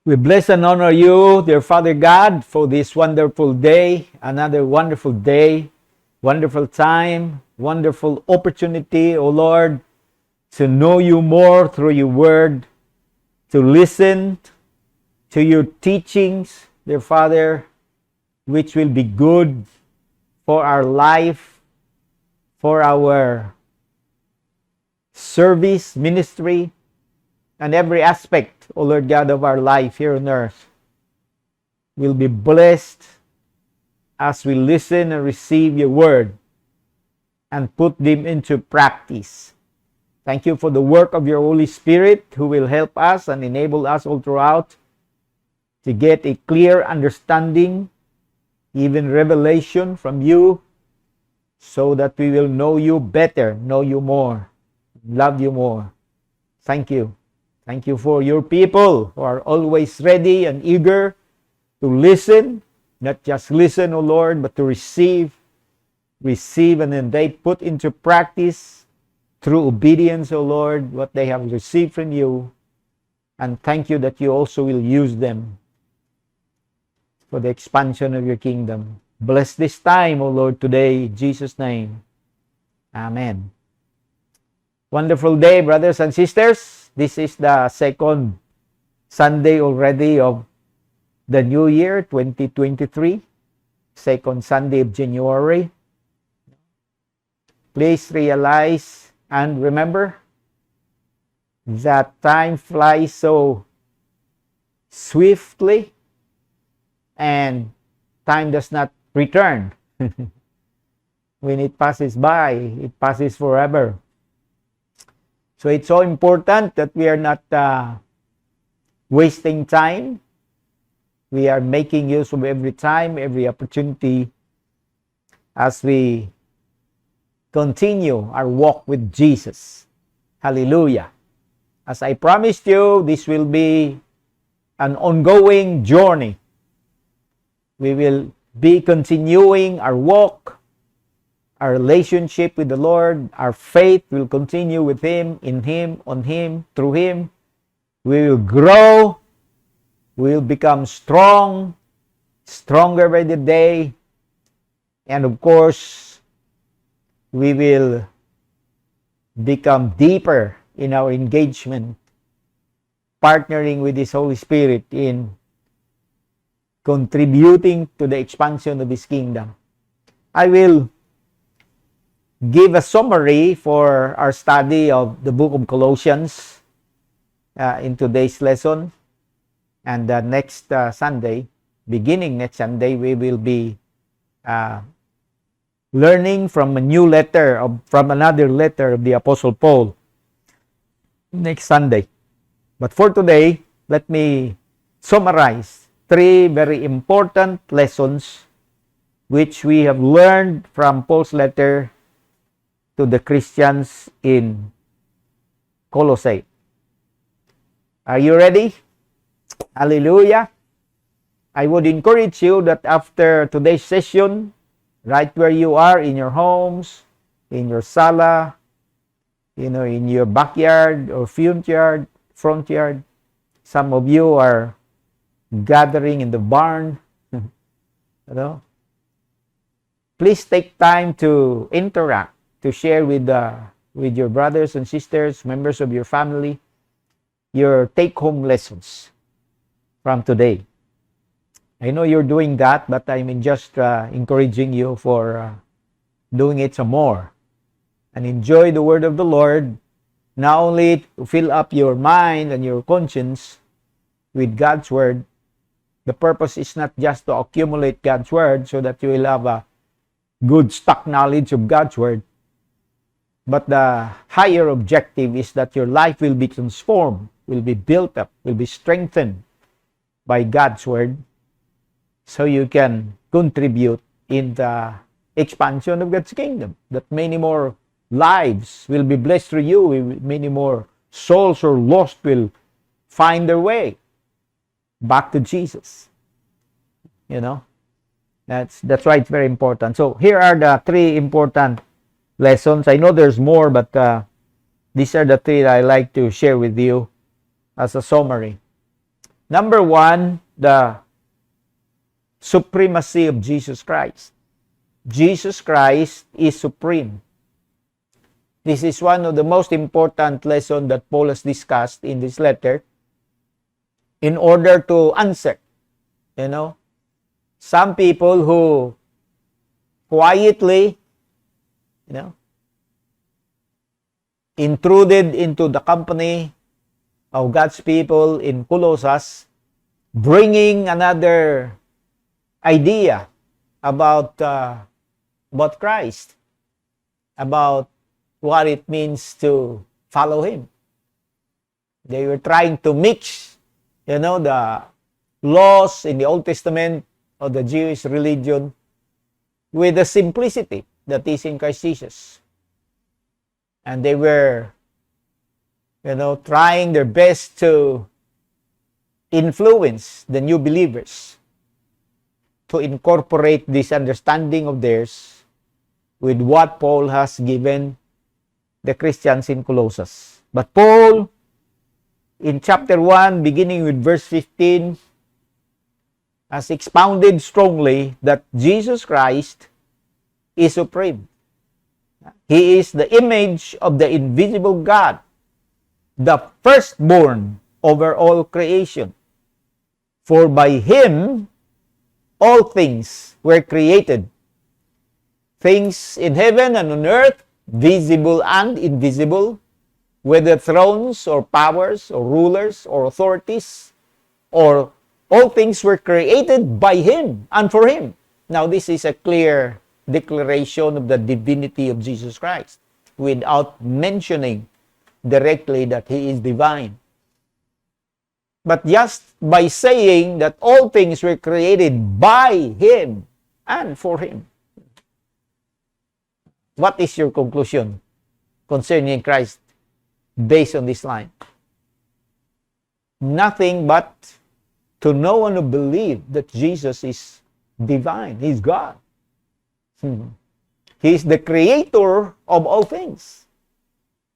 We bless and honor you, dear Father God, for this wonderful day, another wonderful day, wonderful time, wonderful opportunity, O Lord, to know you more through your word, to listen to your teachings, dear Father, which will be good for our life, for our service, ministry, and every aspect, O Lord God, of our life here on earth will be blessed as we listen and receive your word and put them into practice. Thank you for the work of your Holy Spirit who will help us and enable us all throughout to get a clear understanding, even revelation from you, so that we will know you better, know you more, love you more. Thank you. Thank you for your people who are always ready and eager to listen, not just listen, O Lord, but to receive, and then they put into practice through obedience, O Lord, what they have received from you. And thank you that you also will use them for the expansion of your kingdom. Bless this time, O Lord, today, in Jesus' name. Amen. Wonderful day, brothers and sisters. This is the second Sunday already of the new year, 2023. Second Sunday of January. Please realize and remember that time flies so swiftly and time does not return. When it passes by, it passes forever. So it's so important that we are not wasting time. We are making use of every time, every opportunity as we continue our walk with Jesus. Hallelujah. As I promised you, this will be an ongoing journey. We will be continuing our walk, our relationship with the Lord. Our faith will continue with Him, in Him, on Him, through Him. We will grow. We will become strong, stronger by the day. And of course, we will become deeper in our engagement, partnering with His Holy Spirit in contributing to the expansion of His kingdom. I will give a summary for our study of the book of Colossians in today's lesson. And next Sunday, beginning next Sunday, we will be learning from a new letter, from another letter of the Apostle Paul next Sunday. But for today, let me summarize 3 very important lessons which we have learned from Paul's letter to the Christians in Colossae. Are you ready? Hallelujah. I would encourage you that after today's session, right where you are, in your homes, in your sala, in your backyard or front yard, some of you are gathering in the barn, please take time to interact, to share with your brothers and sisters, members of your family, your take-home lessons from today. I know you're doing that, but I'm just encouraging you for doing it some more. And enjoy the word of the Lord, not only to fill up your mind and your conscience with God's word. The purpose is not just to accumulate God's word so that you will have a good stock knowledge of God's word, but the higher objective is that your life will be transformed, will be built up, will be strengthened by God's word, so you can contribute in the expansion of God's kingdom, that many more lives will be blessed through you, many more souls or lost will find their way back to Jesus. That's why it's very important. So here are the 3 important lessons. I know there's more, but these are the 3 that I like to share with you as a summary. Number one, the supremacy of Jesus Christ. Jesus Christ is supreme. This is one of the most important lessons that Paul has discussed in this letter in order to answer, some people who quietly, intruded into the company of God's people in Colossus, bringing another idea about Christ, about what it means to follow Him. They were trying to mix, the laws in the Old Testament of the Jewish religion with the simplicity that is in Christ Jesus. And they were, trying their best to influence the new believers to incorporate this understanding of theirs with what Paul has given the Christians in Colossus. But Paul, in chapter 1, beginning with verse 15, has expounded strongly that Jesus Christ is supreme. He is the image of the invisible God, the firstborn over all creation. For by Him all things were created, things in heaven and on earth, visible and invisible, whether thrones or powers or rulers or authorities, or all things were created by Him and for Him. Now, this is a clear declaration of the divinity of Jesus Christ without mentioning directly that He is divine. But just by saying that all things were created by Him and for Him. What is your conclusion concerning Christ based on this line? Nothing but to know and to believe that Jesus is divine. He's God. He is the creator of all things.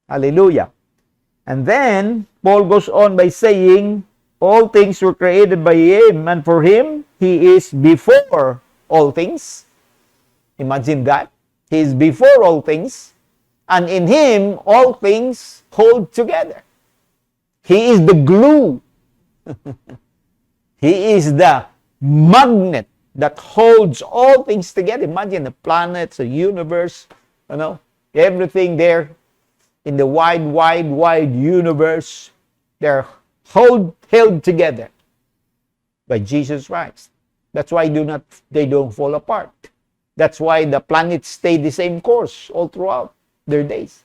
Hallelujah. And then, Paul goes on by saying, all things were created by Him, and for Him, He is before all things. Imagine that. He is before all things, and in Him, all things hold together. He is the glue. He is the magnet that holds all things together. Imagine the planets, the universe, everything there in the wide universe. They're held together by Jesus Christ. That's why they don't fall apart. That's why the planets stay the same course all throughout their days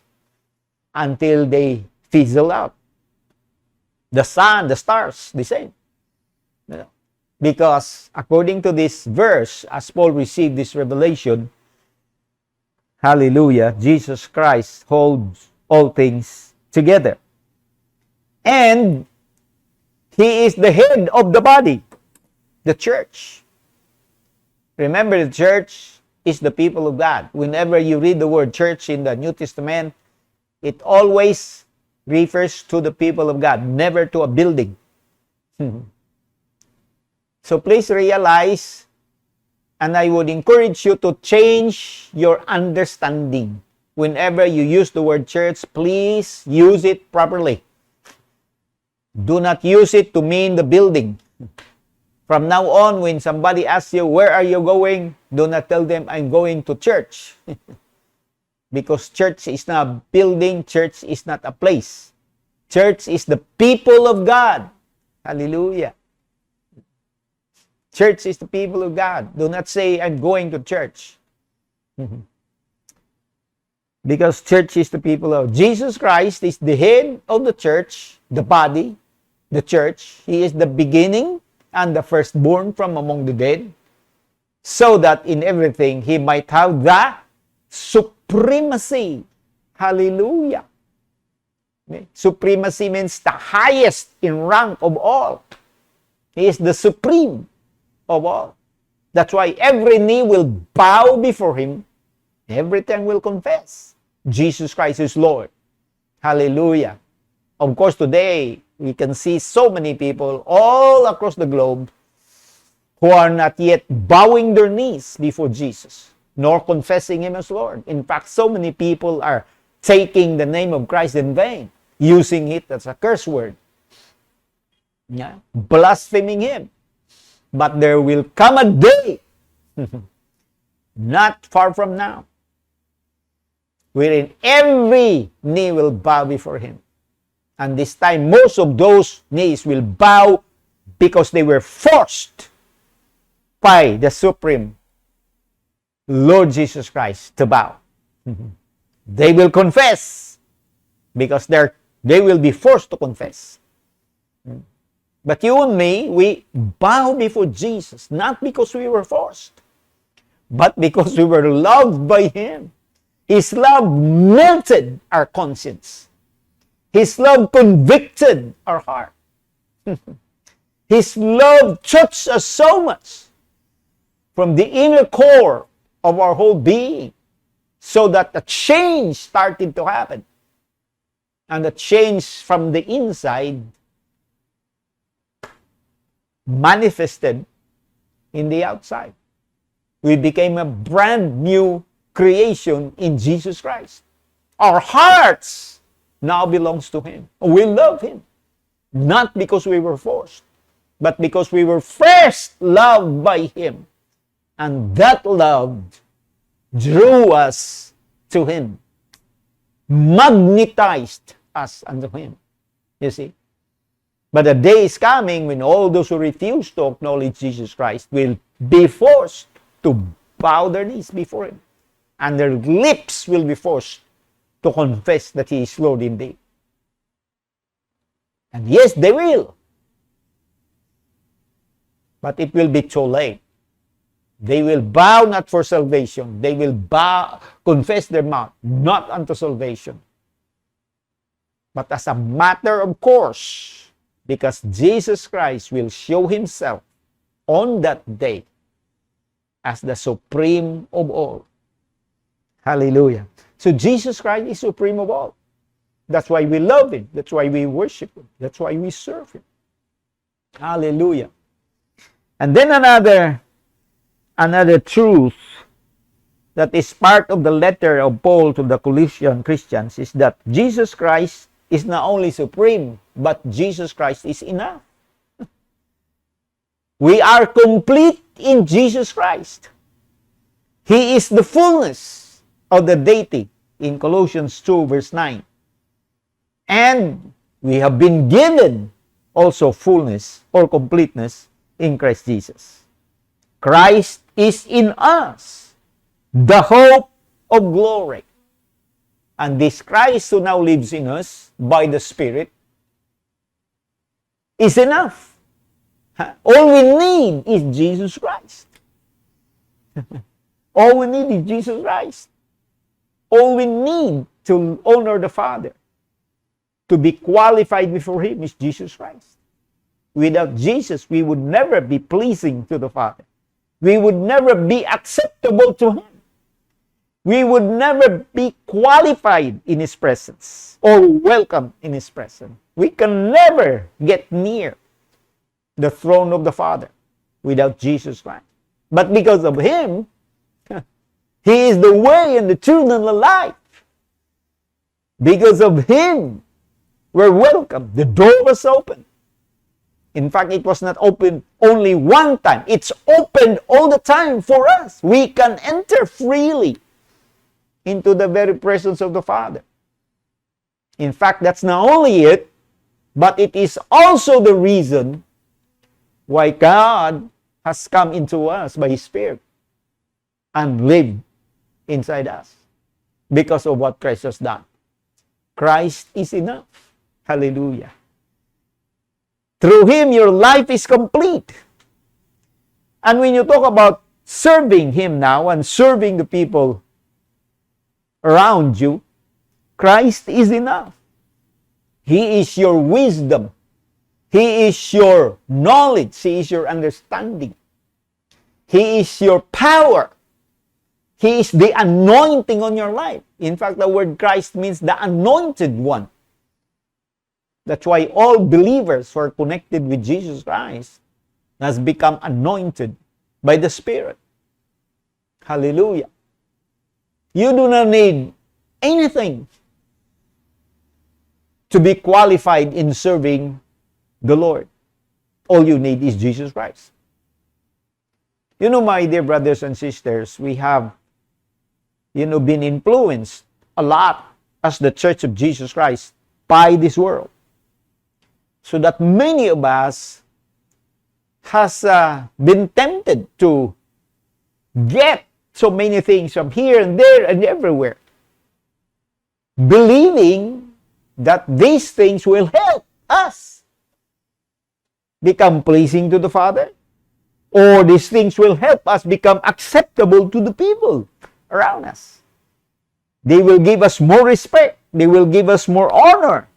until they fizzle out. The sun, the stars, the same. Because according to this verse, as Paul received this revelation, hallelujah, Jesus Christ holds all things together. And He is the head of the body, the church. Remember, the church is the people of God. Whenever you read the word church in the New Testament, it always refers to the people of God, never to a building. So please realize, and I would encourage you to change your understanding. Whenever you use the word church, please use it properly. Do not use it to mean the building. From now on, when somebody asks you, where are you going? Do not tell them, I'm going to church. Because church is not a building, church is not a place. Church is the people of God. Hallelujah. Church is the people of God. Do not say, I'm going to church. Because church is the people of Jesus Christ is the head of the church, the body, the church. He is the beginning and the firstborn from among the dead, so that in everything He might have the supremacy. Hallelujah. Supremacy means the highest in rank of all. He is the supreme of all. That's why every knee will bow before Him. Every tongue will confess Jesus Christ is Lord. Hallelujah. Of course, today, We can see so many people all across the globe who are not yet bowing their knees before Jesus, nor confessing Him as Lord. In fact, so many people are taking the name of Christ in vain, using it as a curse word, blaspheming Him. But there will come a day, not far from now, wherein every knee will bow before Him. And this time, most of those knees will bow because they were forced by the Supreme Lord Jesus Christ to bow. They will confess because they will be forced to confess. But you and me, we bow before Jesus, not because we were forced, but because we were loved by Him. His love melted our conscience. His love convicted our heart. His love touched us so much from the inner core of our whole being, so that the change started to happen. And the change from the inside manifested in the outside. We became a brand new creation in Jesus Christ. Our hearts now belongs to Him. We love Him, not because we were forced, but because we were first loved by Him. And that love drew us to Him, magnetized us unto Him. You see? But the day is coming when all those who refuse to acknowledge Jesus Christ will be forced to bow their knees before Him. And their lips will be forced to confess that He is Lord indeed. And yes, they will. But it will be too late. They will bow not for salvation. They will confess their mouth, not unto salvation, but as a matter of course, because Jesus Christ will show Himself on that day as the supreme of all. Hallelujah. So Jesus Christ is supreme of all. That's why we love Him. That's why we worship Him. That's why we serve Him. Hallelujah. And then another truth that is part of the letter of Paul to the Colossian Christians is that Jesus Christ is not only supreme, but Jesus Christ is enough. We are complete in Jesus Christ. He is the fullness of the deity in Colossians 2 verse 9. And we have been given also fullness or completeness in Christ Jesus. Christ is in us, the hope of glory. And this Christ who now lives in us by the Spirit is enough. All we need is Jesus Christ. All we need is Jesus Christ. All we need to honor the Father, to be qualified before Him, is Jesus Christ. Without Jesus, we would never be pleasing to the Father. We would never be acceptable to Him. We would never be qualified in His presence or welcome in His presence. We can never get near the throne of the Father without Jesus Christ. But because of Him, He is the way and the truth and the life. Because of Him, we're welcome. The door was open. In fact, it was not open only one time. It's opened all the time for us. We can enter freely into the very presence of the Father. In fact, that's not only it, but it is also the reason why God has come into us by His Spirit and lived inside us because of what Christ has done. Christ is enough. Hallelujah. Through Him, your life is complete. And when you talk about serving Him now and serving the people around you, Christ is enough. He is your wisdom. He is your knowledge. He is your understanding. He is your power. He is the anointing on your life. In fact, the word Christ means the anointed one. That's why all believers who are connected with Jesus Christ has become anointed by the Spirit. Hallelujah. You do not need anything to be qualified in serving the Lord. All you need is Jesus Christ. You know, my dear brothers and sisters, we have, been influenced a lot as the Church of Jesus Christ by this world. So that many of us has been tempted to get so many things from here and there and everywhere, believing that these things will help us become pleasing to the Father, or these things will help us become acceptable to the people around us. They will give us more respect. They will give us more honor.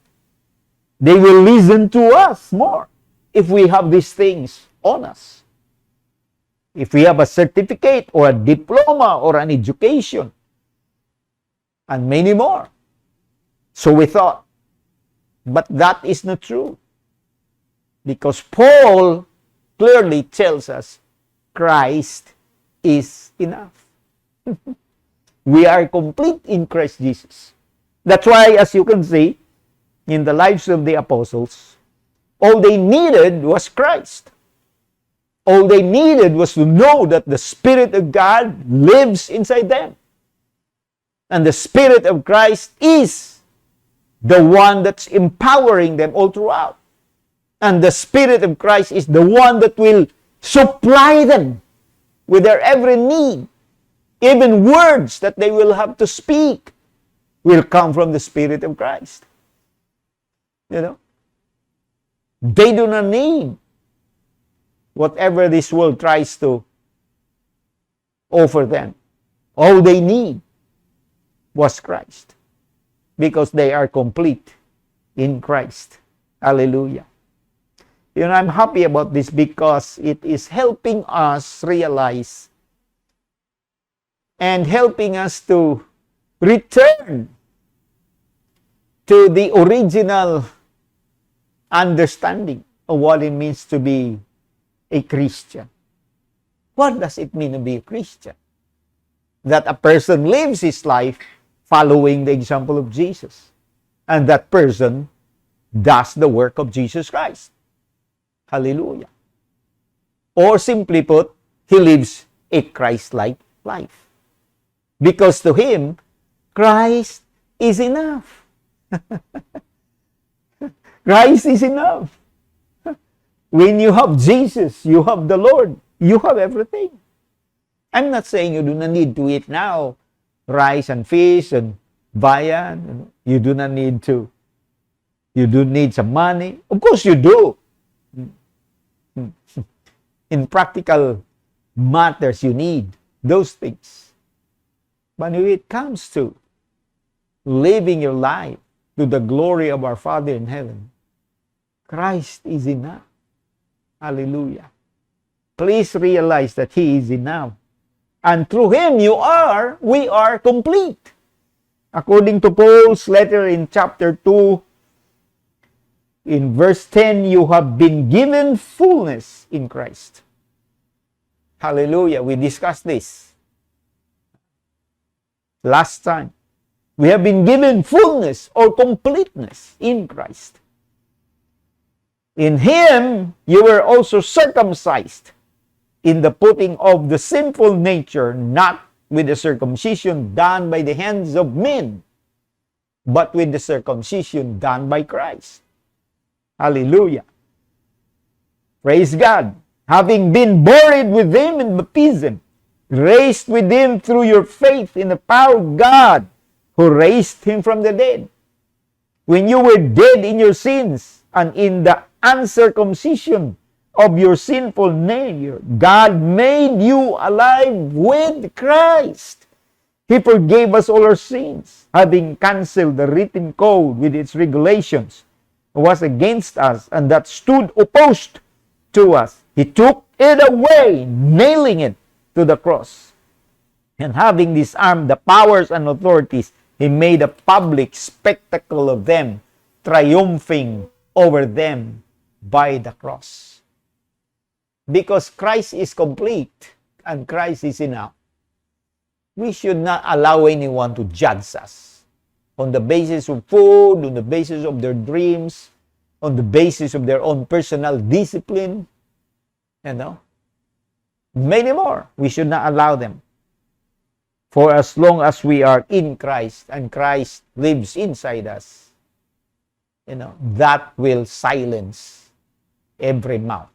They will listen to us more if we have these things on us. If we have a certificate or a diploma or an education, and many more. So we thought, but that is not true. Because Paul clearly tells us Christ is enough. We are complete in Christ Jesus. That's why, as you can see, in the lives of the apostles, all they needed was Christ. All they needed was to know that the Spirit of God lives inside them. And the Spirit of Christ is the one that's empowering them all throughout. And the Spirit of Christ is the one that will supply them with their every need. Even words that they will have to speak will come from the Spirit of Christ. They do not need whatever this world tries to offer them. All they need was Christ, because they are complete in Christ. Hallelujah. I'm happy about this because it is helping us realize and helping us to return to the original understanding of what it means to be a Christian. What does it mean to be a Christian? That a person lives his life following the example of Jesus. And that person does the work of Jesus Christ. Hallelujah. Or simply put, he lives a Christ-like life. Because to him, Christ is enough. Christ is enough. When you have Jesus, you have the Lord, you have everything. I'm not saying you do not need to eat now rice and fish and viand. You do not need to. You do need some money. Of course you do. In practical matters, you need those things. But when it comes to living your life to the glory of our Father in heaven, Christ is enough. Hallelujah. Please realize that He is enough. And through Him, we are complete. According to Paul's letter in chapter 2, in verse 10, you have been given fullness in Christ. Hallelujah. We discussed this last time. We have been given fullness or completeness in Christ. In Him, you were also circumcised in the putting of the sinful nature, not with the circumcision done by the hands of men, but with the circumcision done by Christ. Hallelujah. Praise God. Having been buried with Him in baptism, raised with Him through your faith in the power of God, who raised Him from the dead. When you were dead in your sins and in the uncircumcision of your sinful nature, God made you alive with Christ. He forgave us all our sins, having canceled the written code with its regulations, was against us, and that stood opposed to us. He took it away, nailing it to the cross. And having disarmed the powers and authorities, He made a public spectacle of them, triumphing over them by the cross. Because Christ is complete and Christ is enough. We should not allow anyone to judge us on the basis of food, on the basis of their dreams, on the basis of their own personal discipline, many more. We should not allow them. For as long as we are in Christ and Christ lives inside us, that will silence every mouth.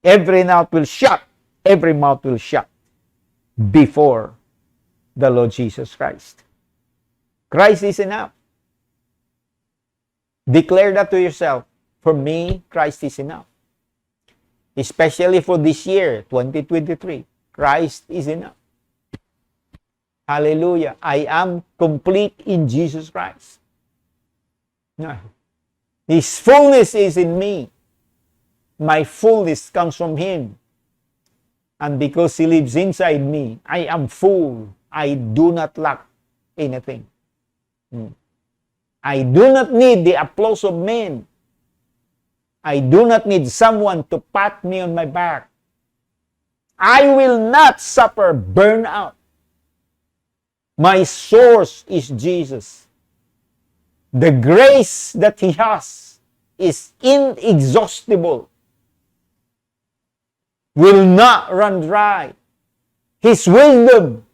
Every mouth will shut. Every mouth will shut before the Lord Jesus Christ. Christ is enough. Declare that to yourself. For me, Christ is enough. Especially for this year, 2023. Christ is enough. Hallelujah. I am complete in Jesus Christ. His fullness is in me. My fullness comes from Him. And because He lives inside me, I am full. I do not lack anything. I do not need the applause of men. I do not need someone to pat me on my back. I will not suffer burnout. My source is Jesus. The grace that He has is inexhaustible. Will not run dry. His wisdom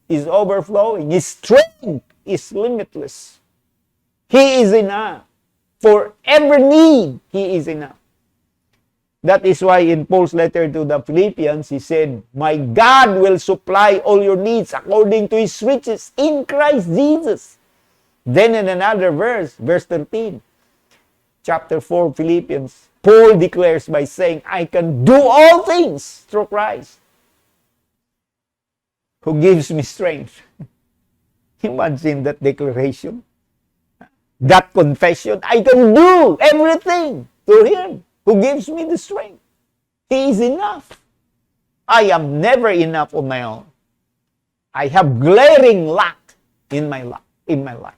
is overflowing. His strength is limitless. He is enough. For every need, He is enough. That is why in Paul's letter to the Philippians, he said, my God will supply all your needs according to His riches in Christ Jesus. Then in another verse, verse 13, chapter 4, Philippians, Paul declares by saying, I can do all things through Christ, who gives me strength. Imagine that declaration, that confession. I can do everything through Him who gives me the strength. He is enough. I am never enough on my own. I have glaring lack in my life.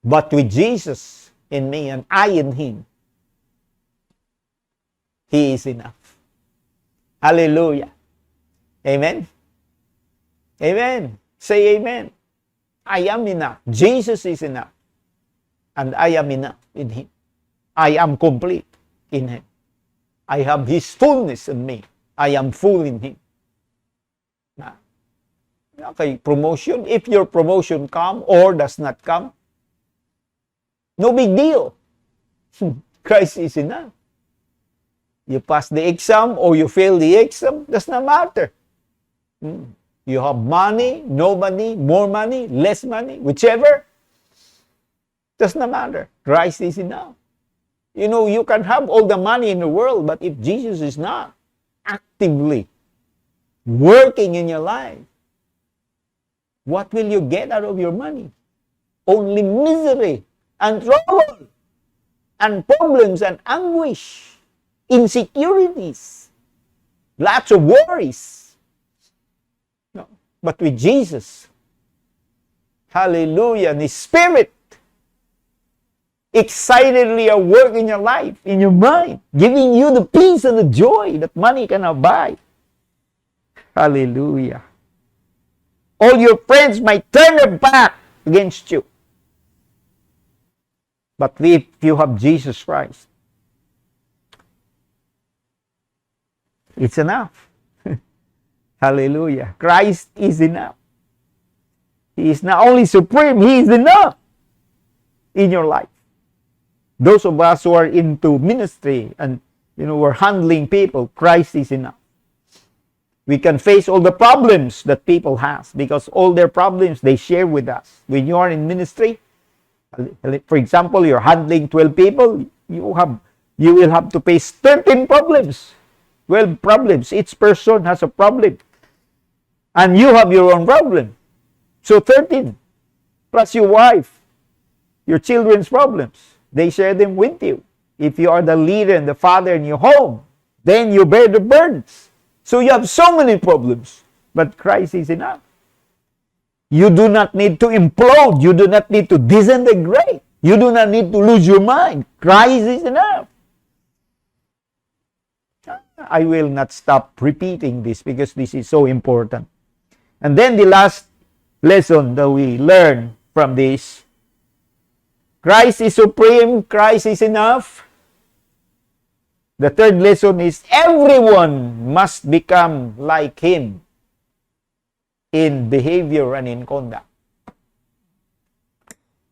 But with Jesus in me and I in Him, He is enough. Hallelujah. Amen? Amen. Say amen. I am enough. Jesus is enough. And I am enough in Him. I am complete in Him. I have His fullness in me. I am full in Him. Okay, promotion. If your promotion come or does not come, no big deal. Christ is enough. You pass the exam or you fail the exam, does not matter. You have money, no money, more money, less money, whichever, does not matter. Christ is enough. You can have all the money in the world, but if Jesus is not actively working in your life, what will you get out of your money? Only misery and trouble and problems and anguish, insecurities, lots of worries. No. But with Jesus, hallelujah, and His Spirit excitedly at work in your life, in your mind, giving you the peace and the joy that money cannot buy. Hallelujah. All your friends might turn their back against you. But if you have Jesus Christ, it's enough. Hallelujah. Christ is enough. He is not only supreme, He is enough in your life. Those of us who are into ministry and we're handling people, Christ is enough. We can face all the problems that people have because all their problems they share with us. When you are in ministry, for example, you're handling 12 people, you will have to face 13 problems. 12 problems. Each person has a problem. And you have your own problem. So 13. Plus your wife, your children's problems. They share them with you. If you are the leader and the father in your home, then you bear the burdens. So you have so many problems. But Christ is enough. You do not need to implode. You do not need to disintegrate. You do not need to lose your mind. Christ is enough. I will not stop repeating this because this is so important. And then the last lesson that we learn from this, Christ is supreme, Christ is enough. The third lesson is everyone must become like Him in behavior and in conduct.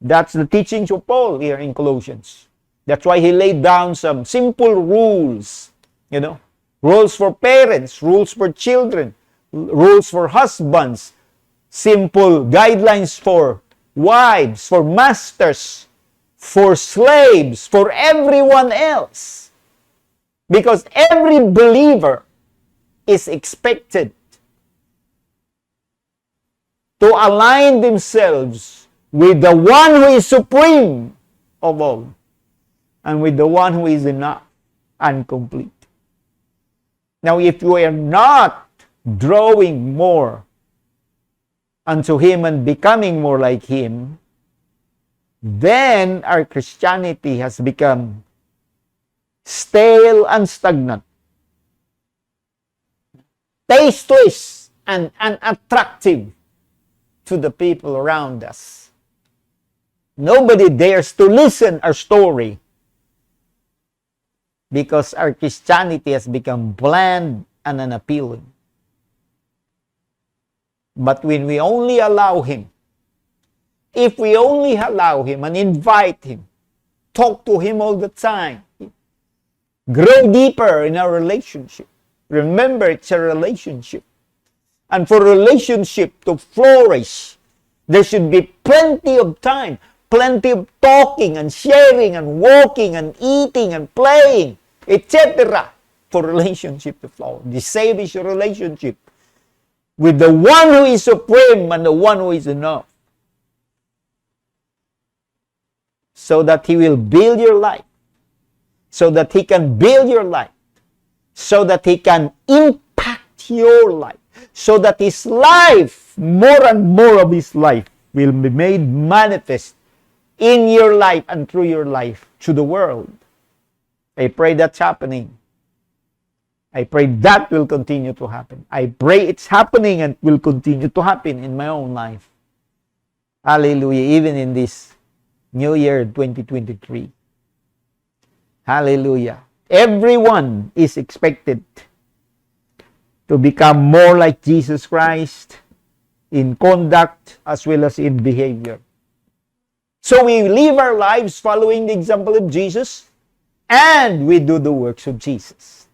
That's the teachings of Paul here in Colossians. That's why he laid down some simple rules, rules for parents, rules for children, rules for husbands, simple guidelines for wives, for masters, for slaves, for everyone else. Because every believer is expected to align themselves with the one who is supreme of all, and with the one who is enough and complete. Now, if we are not drawing more unto Him and becoming more like Him, then our Christianity has become stale and stagnant, tasteless and unattractive to the people around us. Nobody dares to listen our story because our Christianity has become bland and unappealing. But when we only allow Him, if we only allow Him and invite Him, talk to Him all the time, grow deeper in our relationship. Remember, it's a relationship. And for relationship to flourish, there should be plenty of time, plenty of talking and sharing and walking and eating and playing, etc. for relationship to flow. The same is your relationship with the one who is supreme and the one who is enough. So that He will build your life. So that He can build your life. So that He can impact your life. So that His life, more and more of His life, will be made manifest in your life and through your life to the world. I pray that's happening. I pray that will continue to happen. I pray it's happening and will continue to happen in my own life. Hallelujah. Even in this New Year 2023. Hallelujah. Everyone is expected to become more like Jesus Christ in conduct as well as in behavior. So we live our lives following the example of Jesus, and we do the works of Jesus.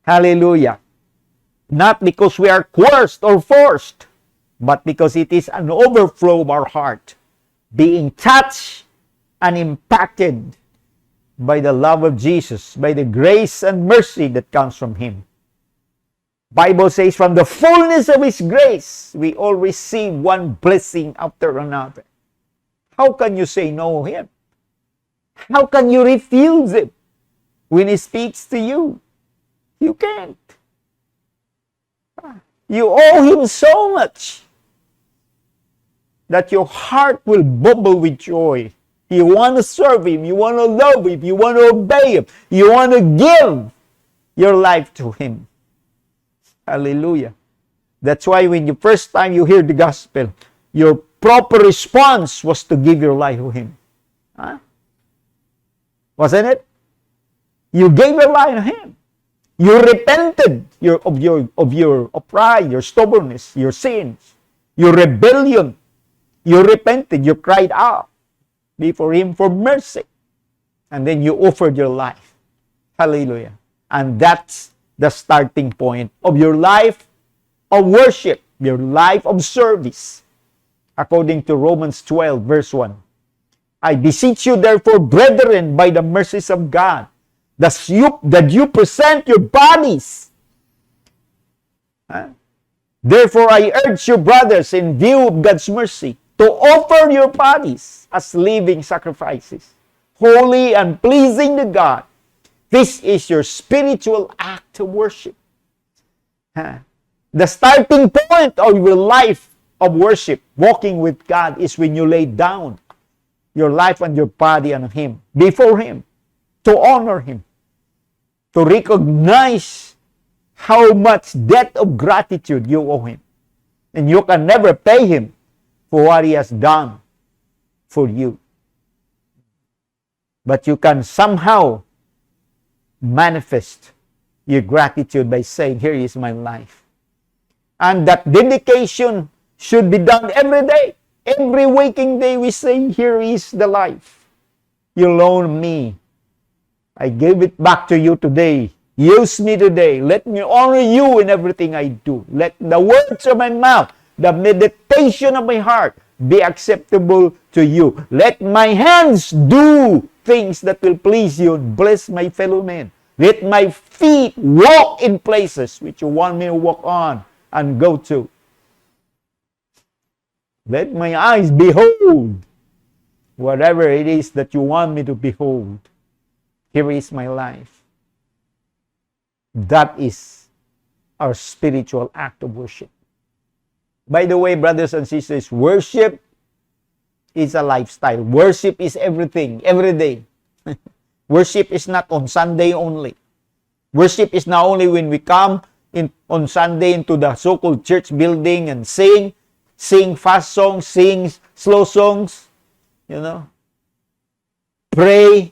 Hallelujah. Not because we are coerced or forced, but because it is an overflow of our heart, being touched and impacted by the love of Jesus, by the grace and mercy that comes from Him. Bible says, from the fullness of His grace, we all receive one blessing after another. How can you say no to Him? How can you refuse Him when He speaks to you? You can't. You owe Him so much that your heart will bubble with joy. You want to serve Him. You want to love Him. You want to obey Him. You want to give your life to Him. Hallelujah. That's why when the first time you hear the gospel, your proper response was to give your life to Him. Huh? Wasn't it? You gave your life to Him. You repented of pride, your stubbornness, your sins, your rebellion. You repented. You cried out before Him for mercy. And then you offered your life. Hallelujah. And that's the starting point of your life of worship, your life of service. According to Romans 12, verse 1. I beseech you, therefore, brethren, by the mercies of God, that you present your bodies. Therefore, I urge you, brothers, in view of God's mercy, to offer your bodies as living sacrifices, holy and pleasing to God. This is your spiritual act of worship. The starting point of your life of worship, walking with God, is when you lay down your life and your body on Him, before Him, to honor Him, to recognize how much debt of gratitude you owe Him. And you can never pay Him for what He has done for you. But you can somehow manifest your gratitude by saying, here is my life. And that dedication should be done every day. Every waking day we say, here is the life. You loan me. I give it back to you today. Use me today. Let me honor you in everything I do. Let the words of my mouth, the meditation of my heart be acceptable to you. Let my hands do things that will please you and bless my fellow men. Let my feet walk in places which you want me to walk on and go to. Let my eyes behold whatever it is that you want me to behold. Here is my life. That is our spiritual act of worship. By the way, brothers and sisters, worship is a lifestyle. Worship is everything, every day. Worship is not on Sunday only. Worship is not only when we come on Sunday into the so-called church building and sing fast songs, sing slow songs, pray,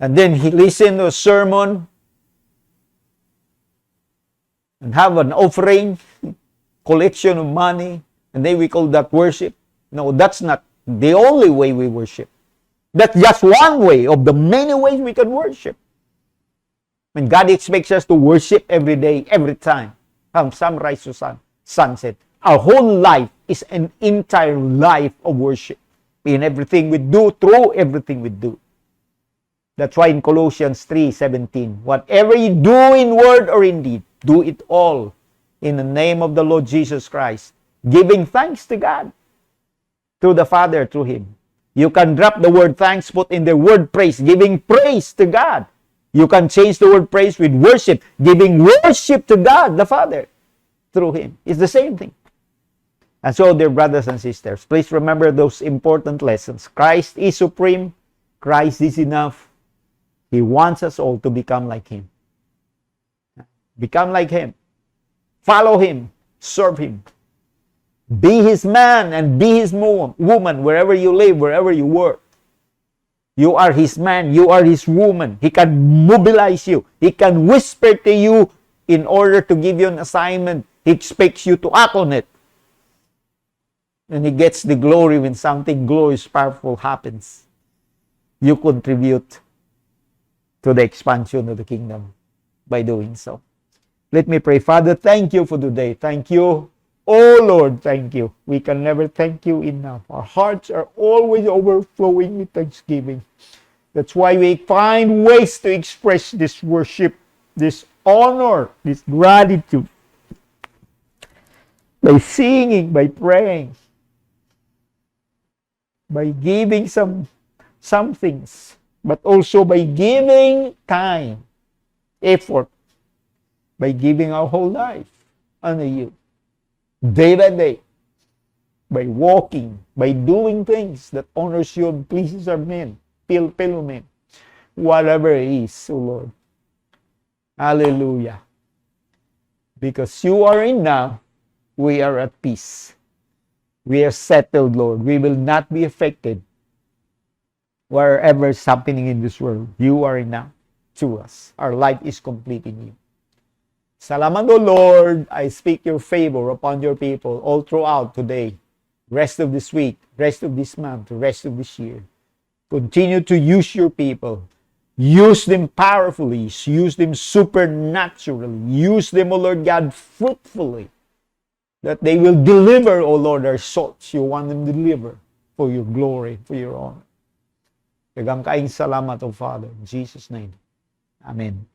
and then listen to a sermon, and have an offering, collection of money, and then we call that worship. No, that's not the only way we worship. That's just one way of the many ways we can worship. And God expects us to worship every day, every time, from sunrise to sunset. Our whole life is an entire life of worship. In everything we do, through everything we do. That's why in Colossians 3:17, whatever you do in word or in deed, do it all in the name of the Lord Jesus Christ, giving thanks to God, to the Father, through Him. You can drop the word thanks, put in the word praise, giving praise to God. You can change the word praise with worship, giving worship to God, the Father, through Him. It's the same thing. And so, dear brothers and sisters, please remember those important lessons. Christ is supreme. Christ is enough. He wants us all to become like Him. Become like Him. Follow Him. Serve Him. Be His man and be His woman wherever you live, wherever you work. You are His man. You are His woman. He can mobilize you. He can whisper to you in order to give you an assignment. He expects you to act on it. And He gets the glory when something glorious, powerful happens. You contribute to the expansion of the kingdom by doing so. Let me pray. Father, thank you for today. Thank you. Oh Lord, thank you. We can never thank you enough. Our hearts are always overflowing with thanksgiving. That's why we find ways to express this worship, this honor, this gratitude. By singing, by praying, by giving some things, but also by giving time, effort, by giving our whole life unto you, day by day, by walking, by doing things that honors you and pleases our men, fellow men, whatever it is, O Lord. Hallelujah. Because you are in now, we are at peace. We are settled, Lord. We will not be affected wherever is happening in this world. You are enough to us. Our life is complete in you. Salamat, O Lord. I speak your favor upon your people all throughout today, rest of this week, rest of this month, rest of this year. Continue to use your people. Use them powerfully. Use them supernaturally. Use them, O Lord God, fruitfully. That they will deliver, O Lord, our souls. You want them to deliver for your glory, for your honor. Daghang kaayong salamat, O Father. In Jesus' name. Amen.